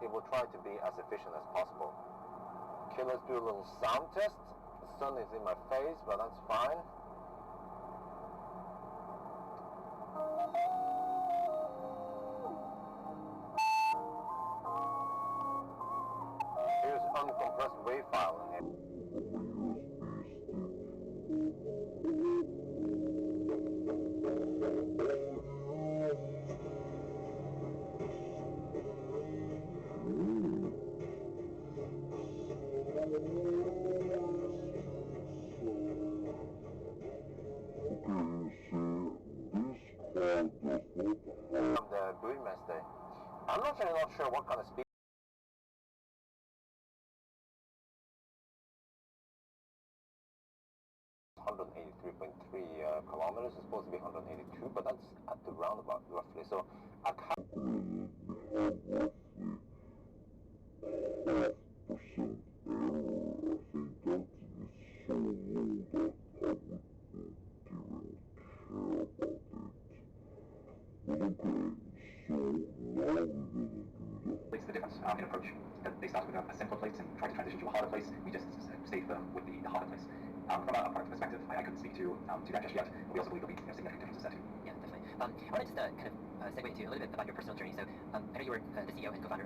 it will try to be as efficient as possible. Okay, let's do a little sound test. The sun is in my face, but that's fine. Here's uncompressed wave file in here. From the Brewmaster. I'm actually not sure what kind of speed. .3 kilometers. It's supposed to be 182, but that's at the roundabout roughly. So I can't. It's the difference in approach. They started with a simpler place and tried to transition to a harder place. We just stayed with the harder place. From a product perspective, I couldn't speak to that just yet, but we also believe there'll be significant differences there too. Yeah, definitely. I want to just kind of segue into a little bit about your personal journey. So I know you were the CEO and co-founder